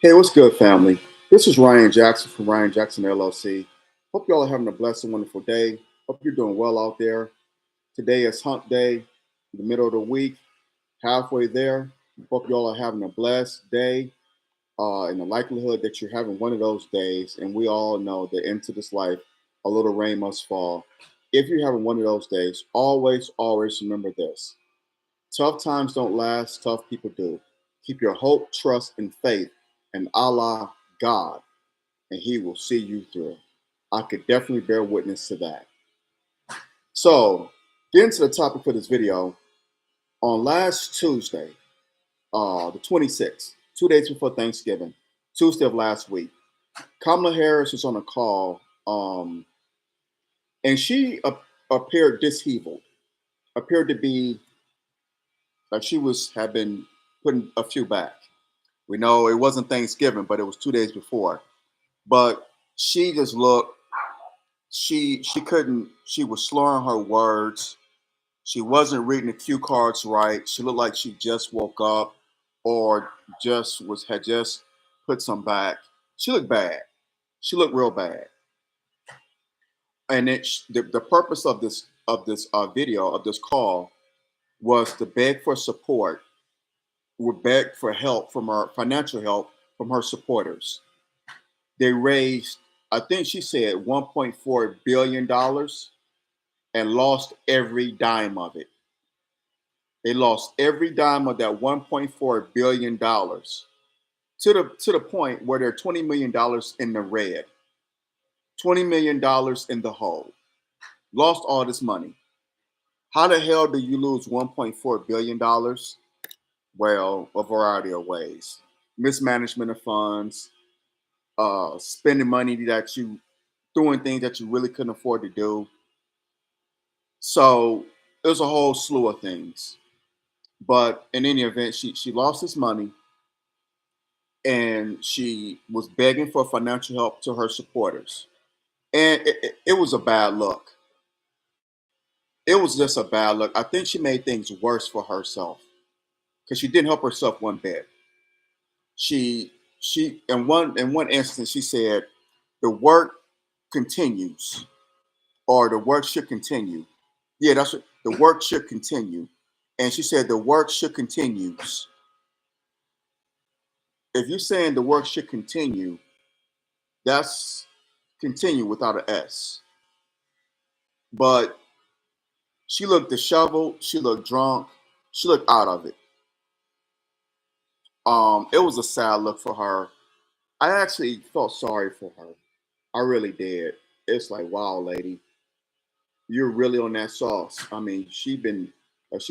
Hey, what's good, family? This is Ryan Jackson from Ryan Jackson LLC. Hope y'all are having a blessed and wonderful day. Hope you're doing well out there. Today is Hump Day, the middle of the week, halfway there. Hope y'all are having a blessed day. In the likelihood that you're having one of those days, and we all know that into this life, a little rain must fall. If you're having one of those days, always remember this: tough times don't last, tough people do. Keep your hope, trust, and faith in Allah, God, and He will see you through. I could definitely bear witness to that. So, getting to the topic for this video, on last Tuesday, the 26th, 2 days before Thanksgiving, Tuesday of last week, Kamala Harris was on a call, and she appeared disheveled, appeared to be like she had been putting a few back. We know it wasn't Thanksgiving, but it was 2 days before. But she just looked. She couldn't. She was slurring her words. She wasn't reading the cue cards right. She looked like she just woke up, or had just put some back. She looked bad. She looked real bad. And the purpose of this video of this call was to beg for support. Would beg for help from her financial help from her supporters. They raised, I think she said, $1.4 billion and lost every dime of it. They lost every dime of that $1.4 billion to the point where they're $20 million in the red, $20 million in the hole. Lost all this money. How the hell do you lose $1.4 billion? Well, a variety of ways: mismanagement of funds, spending money doing things that you really couldn't afford to do. So there's a whole slew of things. But in any event, she lost this money, and she was begging for financial help to her supporters. And it was a bad look. It was just a bad look. I think she made things worse for herself because she didn't help herself one bit. She in one instance she said the work continues, or the work should continue. Yeah, that's what the work should continue. And she said the work should continues. If you're saying the work should continue, that's continue without an S. But she looked disheveled, she looked drunk, she looked out of it. It was a sad look for her. I actually felt sorry for her. I really did. It's like, wow, lady, you're really on that sauce. I mean, she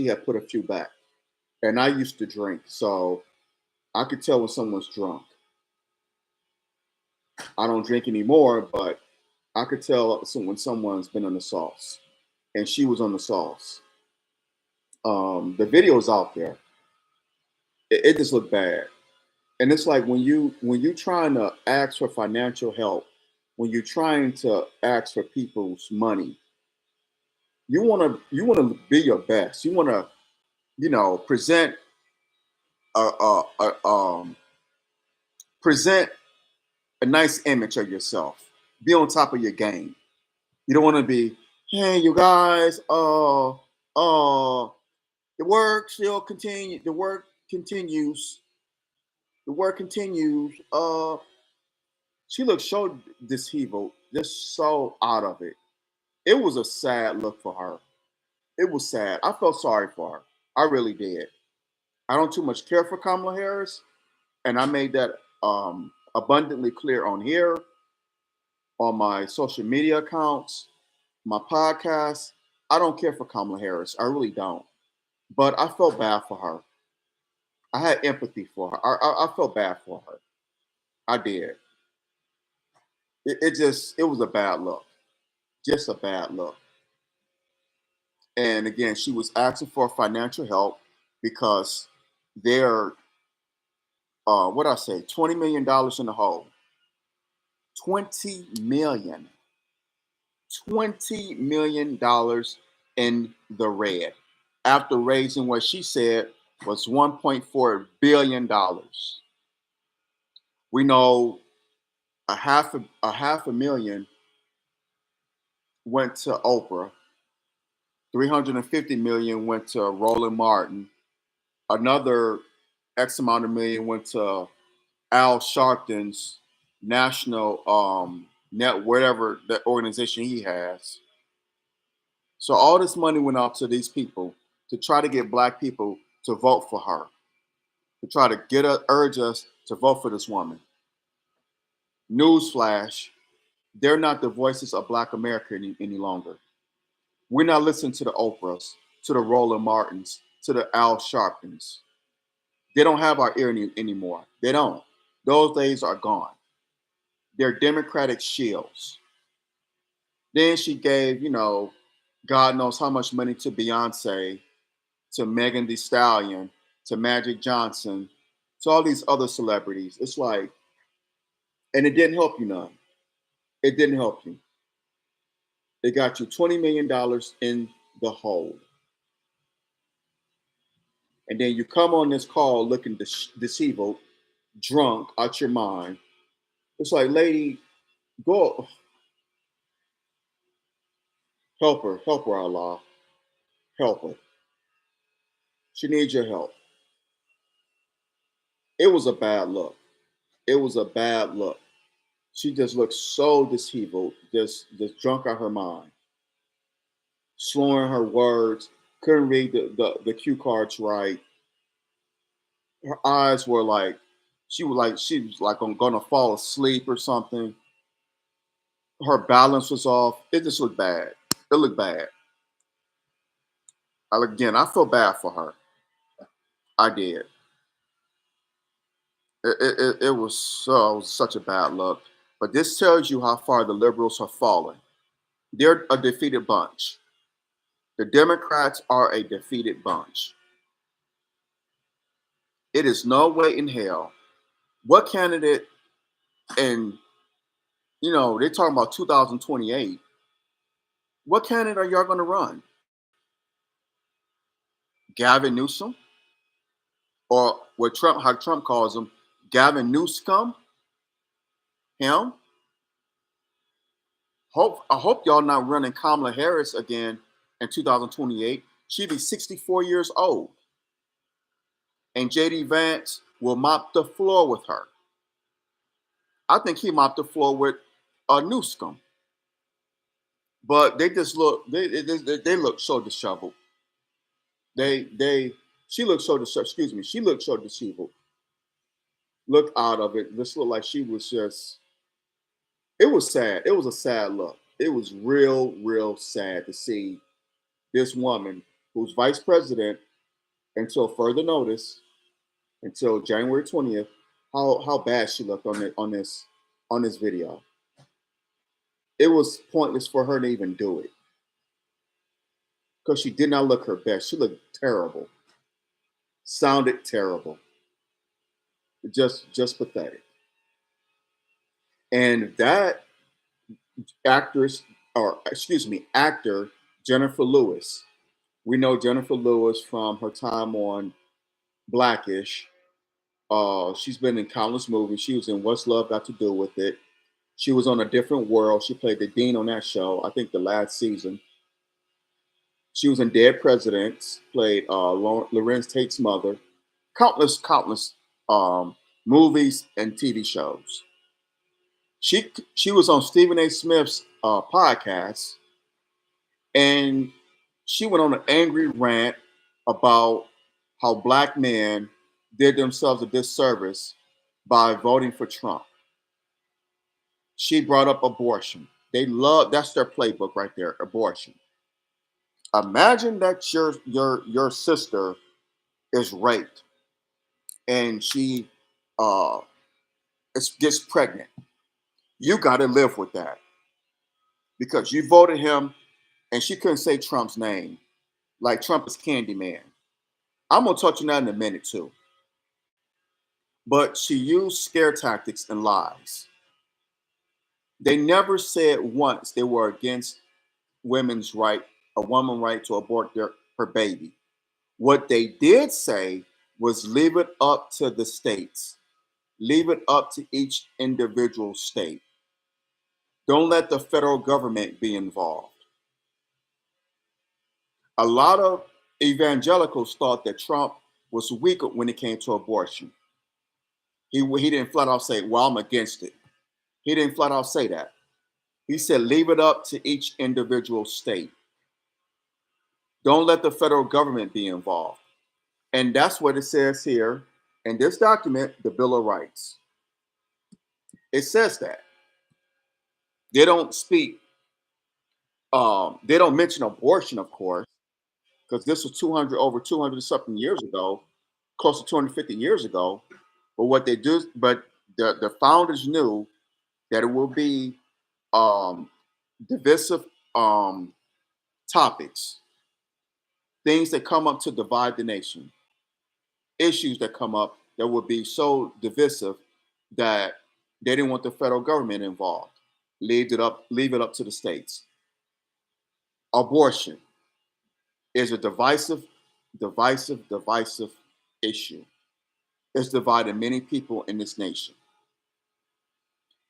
had put a few back. And I used to drink, so I could tell when someone's drunk. I don't drink anymore, but I could tell when someone's been on the sauce, and she was on the sauce. The video's out there. It just looked bad, and it's like when you trying to ask for financial help, when you're trying to ask for people's money, you want to be your best. You want to present a present a nice image of yourself. Be on top of your game. You don't want to be, hey, you guys, the work still continue. The work continues. The work continues. She looked so disheveled, just so out of it. It was a sad look for her. It was sad. I felt sorry for her. I really did. I don't too much care for Kamala Harris, and I made that abundantly clear on here, on my social media accounts, my podcast. I don't care for Kamala Harris. I really don't. But I felt bad for her. I had empathy for her. I felt bad for her. I did. It was a bad look. Just a bad look. And again, she was asking for financial help because they're what I say, $20 million in the hole. 20 million. $20 million in the red after raising what she said was $1.4 billion. We know a half a million went to Oprah, 350 million went to Roland Martin, another X amount of million went to Al Sharpton's national net, whatever the organization he has. So all this money went out to these people to try to get black people to vote for her, to try to urge us to vote for this woman. Newsflash, they're not the voices of black America any longer. We're not listening to the Oprahs, to the Roland Martins, to the Al Sharptons. They don't have our ear anymore. They don't. Those days are gone. They're Democratic shills. Then she gave, God knows how much money to Beyonce, to Megan Thee Stallion, to Magic Johnson, to all these other celebrities. It's like, and it didn't help you none. It didn't help you. It got you $20 million in the hole. And then you come on this call looking deceived, drunk, out your mind. It's like, lady, go help her, Allah. Help her. She needs your help. It was a bad look. It was a bad look. She just looked so deceived, just drunk out her mind, slurring her words, couldn't read the cue cards right. Her eyes were like she was like gonna fall asleep or something. Her balance was off. It just looked bad. It looked bad. Again, I feel bad for her. I did. It was such a bad look. But this tells you how far the liberals have fallen. They're a defeated bunch. The Democrats are a defeated bunch. It is no way in hell. What candidate, and they're talking about 2028. What candidate are y'all going to run? Gavin Newsom, or what how Trump calls him, Gavin Newscom? Him? I hope y'all not running Kamala Harris again in 2028. She'd be 64 years old, and JD Vance will mop the floor with her. I think he mopped the floor with Newscom, but they just look they look so disheveled. They she looked so disheveled. Excuse me, she looked so disheveled. Looked out of it. This looked like she was just. It was sad. It was a sad look. It was real sad to see this woman who's vice president until further notice, until January 20th, how bad she looked on this video. It was pointless for her to even do it because she did not look her best. She looked terrible, sounded terrible, just pathetic. And that actress, or excuse me, actor Jenifer Lewis. We know Jenifer Lewis from her time on Blackish. She's been in countless movies. She was in What's Love Got to Do with It. She was on A Different World. She played the dean on that show, I think the last season. She was in Dead Presidents, played Lorenz Tate's mother. Countless movies and TV shows. She was on Stephen A. Smith's podcast, and she went on an angry rant about how black men did themselves a disservice by voting for Trump. She brought up abortion. That's their playbook right there, abortion. Imagine that your sister is raped and she uh gets pregnant. You got to live with that because you voted him and she couldn't say Trump's name. Like Trump is Candyman. I'm gonna touch on that in a minute too. But she used scare tactics and lies. They never said once they were against women's right, a woman's right to abort her baby. What they did say was leave it up to the states. Leave it up to each individual state. Don't let the federal government be involved. A lot of evangelicals thought that Trump was weak when it came to abortion. He didn't flat out say, well, I'm against it. He didn't flat out say that. He said, leave it up to each individual state. Don't let the federal government be involved. And that's what it says here in this document, the Bill of Rights. It says that. They don't speak, they don't mention abortion, of course, because this was over 200 something years ago, close to 250 years ago. But what they do, but the founders knew that it will be um, divisive topics, things that come up to divide the nation, issues that come up that would be so divisive that they didn't want the federal government involved. Leave it up to the states. Abortion is a divisive issue. It's divided many people in this nation.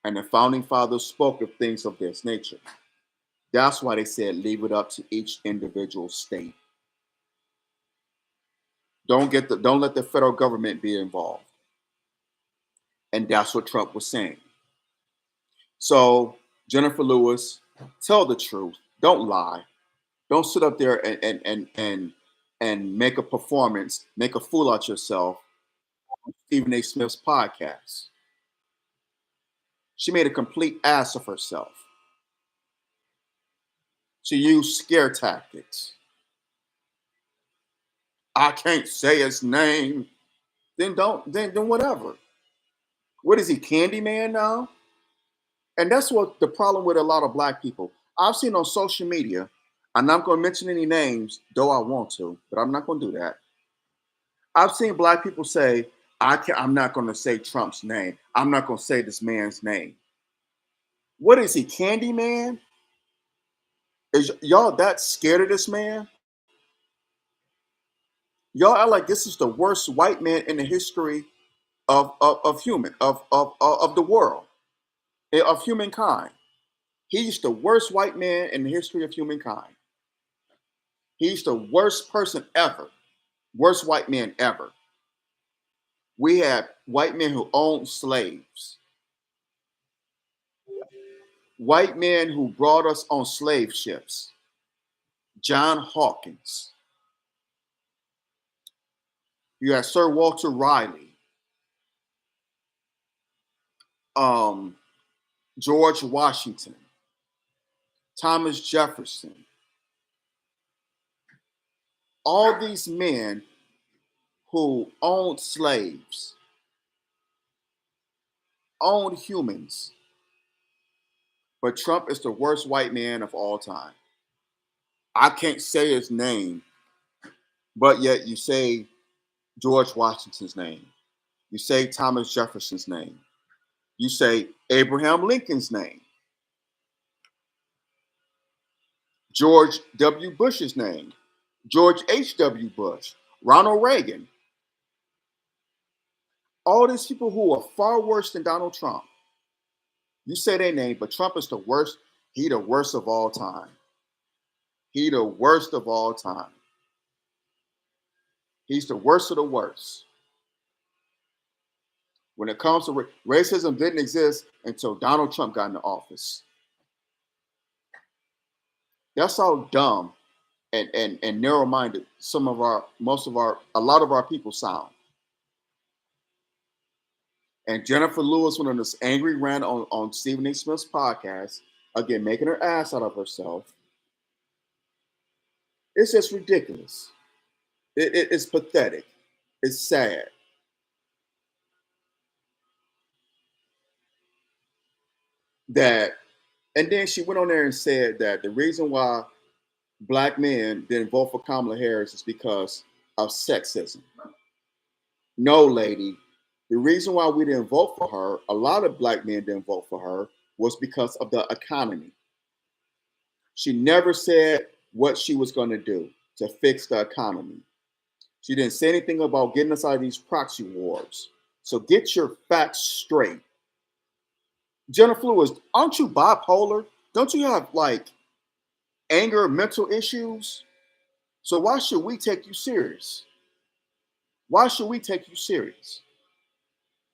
And the founding fathers spoke of things of this nature. That's why they said leave it up to each individual state. Don't let the federal government be involved. And that's what Trump was saying. So, Jenifer Lewis, tell the truth. Don't lie. Don't sit up there and make a performance, make a fool out yourself on Stephen A. Smith's podcast. She made a complete ass of herself. She used scare tactics. I can't say his name. Then whatever. What is he, Candyman now? And that's what the problem with a lot of black people. I've seen on social media, I'm not going to mention any names, though I want to, but I'm not going to do that. I've seen black people say, I'm not going to say Trump's name. I'm not going to say this man's name. What is he, Candyman? Is y'all that scared of this man? Y'all are like this is the worst white man in the history of the world, of humankind. He's the worst white man in the history of humankind. He's the worst person ever. Worst white man ever. We had white men who owned slaves. White men who brought us on slave ships. John Hawkins. You had Sir Walter Riley. George Washington. Thomas Jefferson. All these men who owned slaves, owned humans. But Trump is the worst white man of all time. I can't say his name, but yet you say George Washington's name. You say Thomas Jefferson's name. You say Abraham Lincoln's name. George W. Bush's name. George H.W. Bush. Ronald Reagan. All these people who are far worse than Donald Trump. You say their name, but Trump is the worst. He the worst of all time. He the worst of all time. He's the worst of the worst. When it comes to racism, didn't exist until Donald Trump got into office. That's how dumb and narrow-minded a lot of our people sound. And Jenifer Lewis went on this angry rant on Stephen A. Smith's podcast, again, making her ass out of herself. It's just ridiculous. It's pathetic. It's sad. And then she went on there and said that the reason why black men didn't vote for Kamala Harris is because of sexism. No, lady. The reason why we didn't vote for her, a lot of black men didn't vote for her, was because of the economy. She never said what she was going to do to fix the economy. She didn't say anything about getting us out of these proxy wars. So get your facts straight. Jennifer Lewis, aren't you bipolar? Don't you have like anger, mental issues? So why should we take you serious? Why should we take you serious?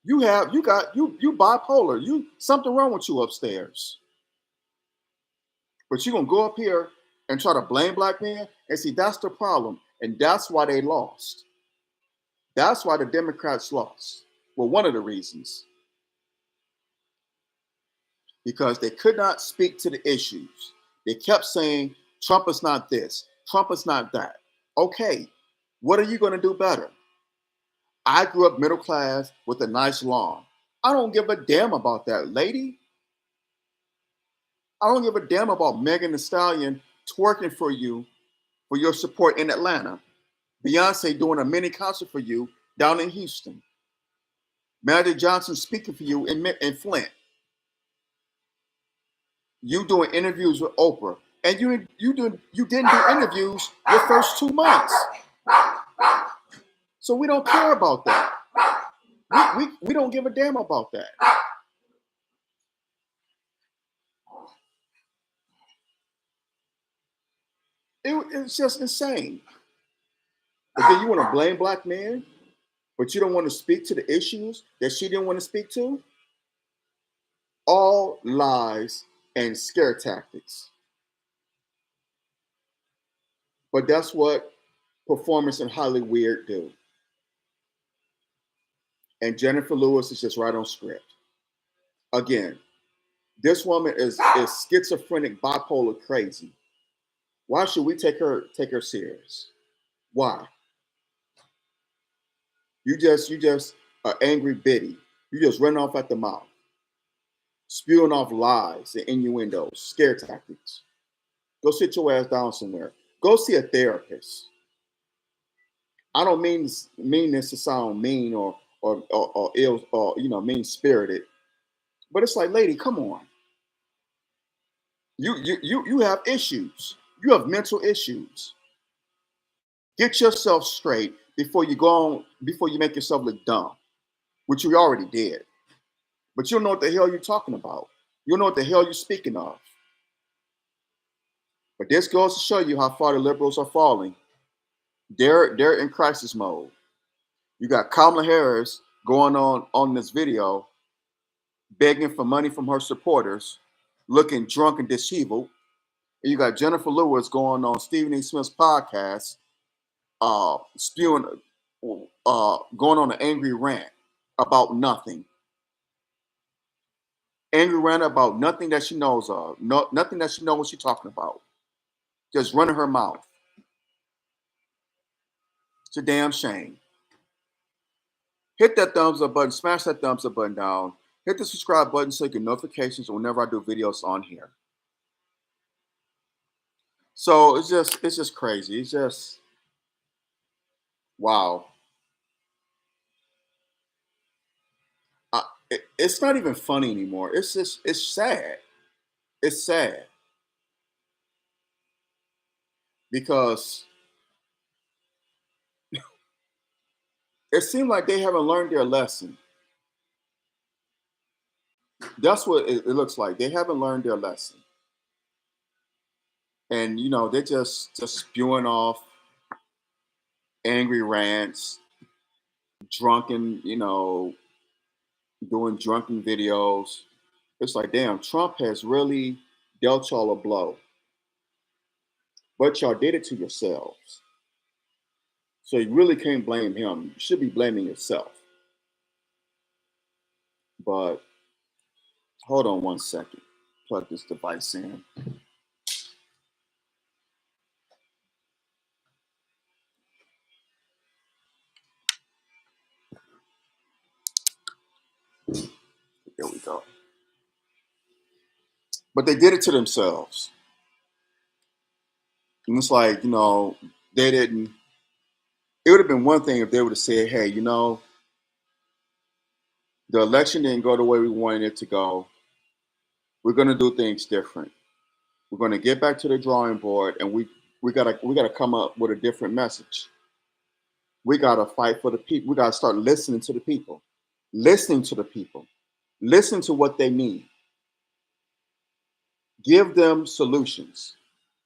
You bipolar. You something wrong with you upstairs. But you're gonna go up here and try to blame black men. And see, that's the problem. And that's why they lost. That's why the Democrats lost. Well, one of the reasons. Because they could not speak to the issues. They kept saying, Trump is not this, Trump is not that. Okay, what are you going to do better? I grew up middle class with a nice lawn. I don't give a damn about that, lady. I don't give a damn about Megan Thee Stallion twerking for you for your support in Atlanta. Beyonce doing a mini concert for you down in Houston. Magic Johnson speaking for you in Flint. You doing interviews with Oprah, and you didn't do interviews your first 2 months. So we don't care about that. We don't give a damn about that. It's just insane. But then you want to blame black men, but you don't want to speak to the issues that she didn't want to speak to? All lies and scare tactics. But that's what performers in Hollywood do. And Jennifer Lewis is just right on script. Again, this woman is schizophrenic, bipolar, crazy. Why should we take her serious? Why? You just an angry biddy. You just run off at the mouth, spewing off lies and innuendos, scare tactics. Go sit your ass down somewhere. Go see a therapist. I don't mean this to sound mean or ill or mean spirited, but it's like, lady, come on. You have issues. You have mental issues. Get yourself straight before you go on, before you make yourself look dumb, which you already did. But you don't know what the hell you're talking about. You don't know what the hell you're speaking of. But this goes to show you how far the liberals are falling. They're in crisis mode. You got Kamala Harris going on this video, begging for money from her supporters, looking drunk and disheveled. And you got Jennifer Lewis going on Stephen A. Smith's podcast, spewing, going on an angry rant about nothing. Angry rant about nothing that she knows of, nothing that she knows what she's talking about. Just running her mouth. It's a damn shame. Hit that thumbs up button, smash that thumbs up button down. Hit the subscribe button so you get notifications whenever I do videos on here. So it's just crazy. It's just wow. It's not even funny anymore. It's sad. It's sad because it seems like they haven't learned their lesson. That's what it looks like. They haven't learned their lesson. And they're just spewing off angry rants, drunken, doing drunken videos. It's like, damn, Trump has really dealt y'all a blow. But y'all did it to yourselves. So you really can't blame him. You should be blaming yourself. But hold on one second. Plug this device in. There we go. But they did it to themselves. And it's like, they didn't. It would have been one thing if they would have said, hey, the election didn't go the way we wanted it to go. We're going to do things different. We're going to get back to the drawing board, and we gotta come up with a different message. We gotta fight for the people. We gotta start listening to the people. listening to the people, listen to what they need, give them solutions,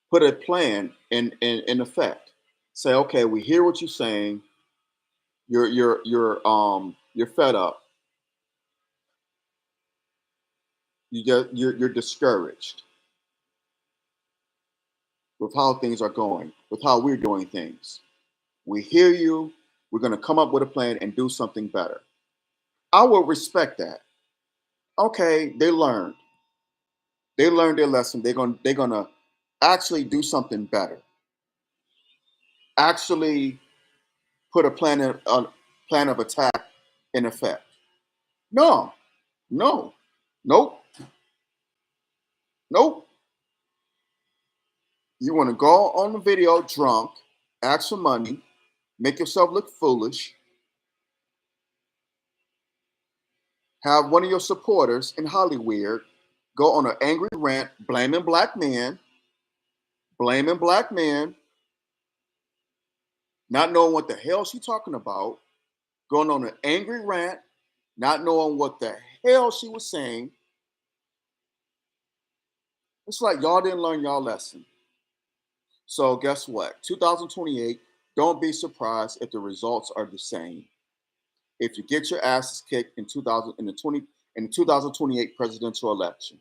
put a plan in effect. Say, okay, we hear what you're saying. You're fed up. You're discouraged with how things are going, with how we're doing things. We hear you. We're going to come up with a plan and do something better. I will respect that. Okay, they learned. They learned their lesson. They're gonna actually do something better. Actually put a plan of attack in effect. No, no, nope, nope. You want to go on the video drunk, ask for money, make yourself look foolish, have one of your supporters in Hollywood go on an angry rant blaming black men, not knowing what the hell she's talking about, going on an angry rant, not knowing what the hell she was saying. It's like y'all didn't learn y'all lesson. So guess what? 2028, don't be surprised if the results are the same. If you get your asses kicked in the 2028 presidential election,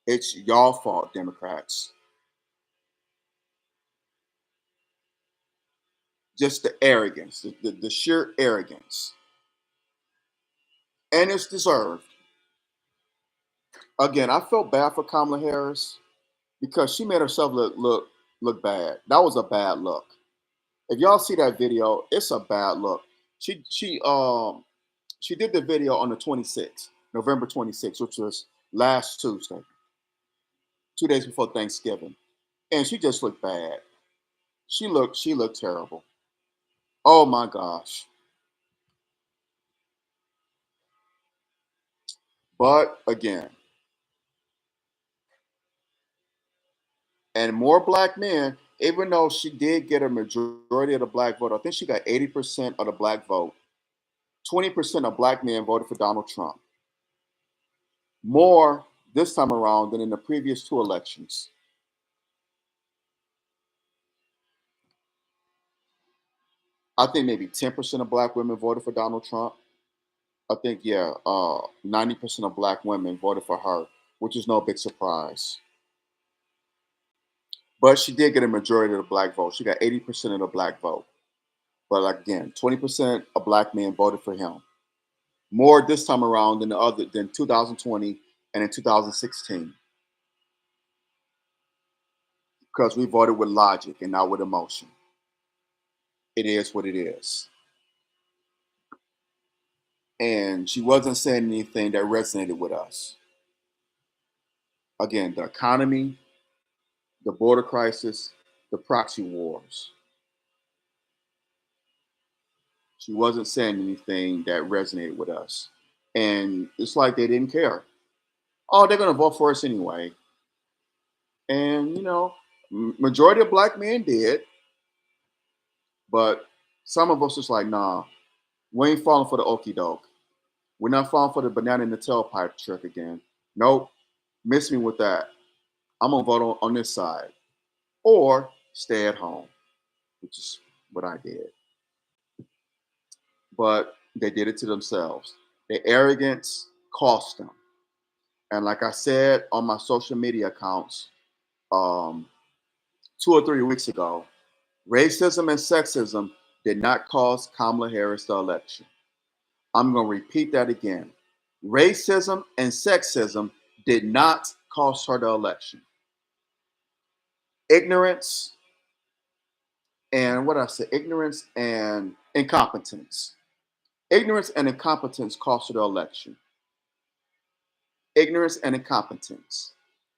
it's y'all fault, Democrats. Just the arrogance, the sheer arrogance. And it's deserved. Again, I felt bad for Kamala Harris because she made herself look bad. That was a bad look. If y'all see that video, it's a bad look. She did the video on the 26th, November 26th, which was last Tuesday, 2 days before Thanksgiving, and she just looked bad. She looked terrible. Oh my gosh! But again, and more black men, even though she did get a majority of the black vote, I think she got 80% of the black vote. 20% of black men voted for Donald Trump. More this time around than in the previous two elections. I think maybe 10% of black women voted for Donald Trump. I think, yeah, 90% of black women voted for her, which is no big surprise. But she did get a majority of the black vote. She got 80% of the black vote. But again, 20% of black men voted for him. More this time around than 2020 and in 2016. Because we voted with logic and not with emotion. It is what it is. And she wasn't saying anything that resonated with us. Again, the economy, the border crisis, the proxy wars. She wasn't saying anything that resonated with us. And it's like they didn't care. Oh, they're going to vote for us anyway. And, majority of black men did. But some of us is like, nah, we ain't falling for the okie doke. We're not falling for the banana in the tailpipe trick again. Nope. Miss me with that. I'm going to vote on this side. Or stay at home, which is what I did. But they did it to themselves. Their arrogance cost them. And like I said on my social media accounts 2 or 3 weeks ago, racism and sexism did not cost Kamala Harris the election. I'm going to repeat that again. Racism and sexism did not cost her the election. Ignorance and what I say, ignorance and incompetence. Ignorance and incompetence cost her the election. Ignorance and incompetence.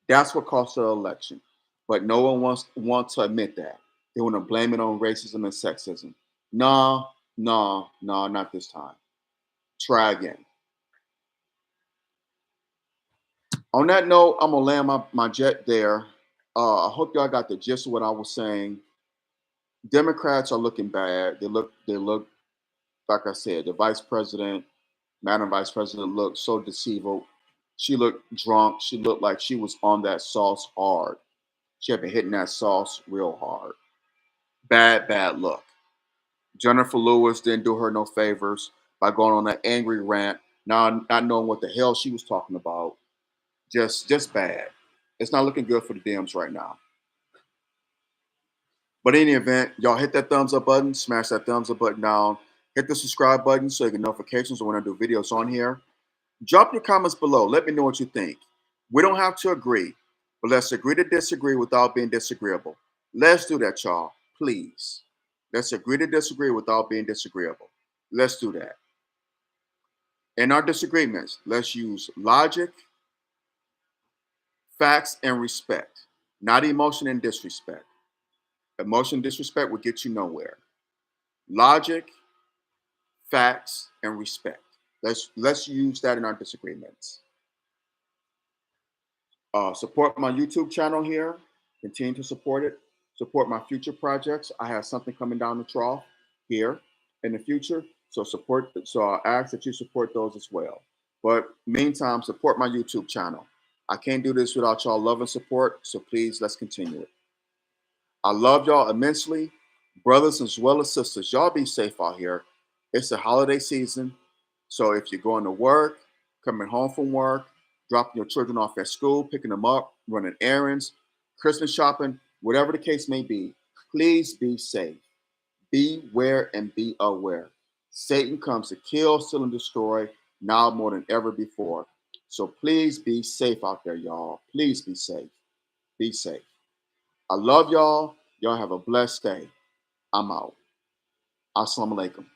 That's what cost her the election. But no one wants to admit that. They want to blame it on racism and sexism. No, no, no, not this time. Try again. On that note, I'm gonna land my jet there. I hope y'all got the gist of what I was saying. Democrats are looking bad. They look like I said, the vice president, Madam Vice President looked so deceived. She looked drunk. She looked like she was on that sauce hard. She had been hitting that sauce real hard. Bad, bad look. Jennifer Lewis didn't do her no favors by going on that angry rant, now not knowing what the hell she was talking about. Just bad. It's not looking good for the Dems right now. But in any event, y'all hit that thumbs up button, smash that thumbs up button down, hit the subscribe button so you get notifications when I do videos on here. Drop your comments below. Let me know what you think. We don't have to agree, but let's agree to disagree without being disagreeable. Let's do that, y'all. Please. Let's agree to disagree without being disagreeable. Let's do that. In our disagreements, let's use logic, facts, and respect, not emotion and disrespect. Emotion and disrespect will get you nowhere. Logic, facts, and respect. Let's use that in our disagreements. Support my YouTube channel here. Continue to support it. Support my future projects. I have something coming down the trough here in the future. So support. So I ask that you support those as well. But meantime, support my YouTube channel. I can't do this without y'all love and support. So please, let's continue it. I love y'all immensely, brothers as well as sisters. Y'all be safe out here. It's the holiday season. So if you're going to work, coming home from work, dropping your children off at school, picking them up, running errands, Christmas shopping, whatever the case may be, please be safe. Beware and be aware. Satan comes to kill, steal, and destroy now more than ever before. So please be safe out there, y'all. Please be safe. Be safe. I love y'all. Y'all have a blessed day. I'm out. Assalamu alaikum.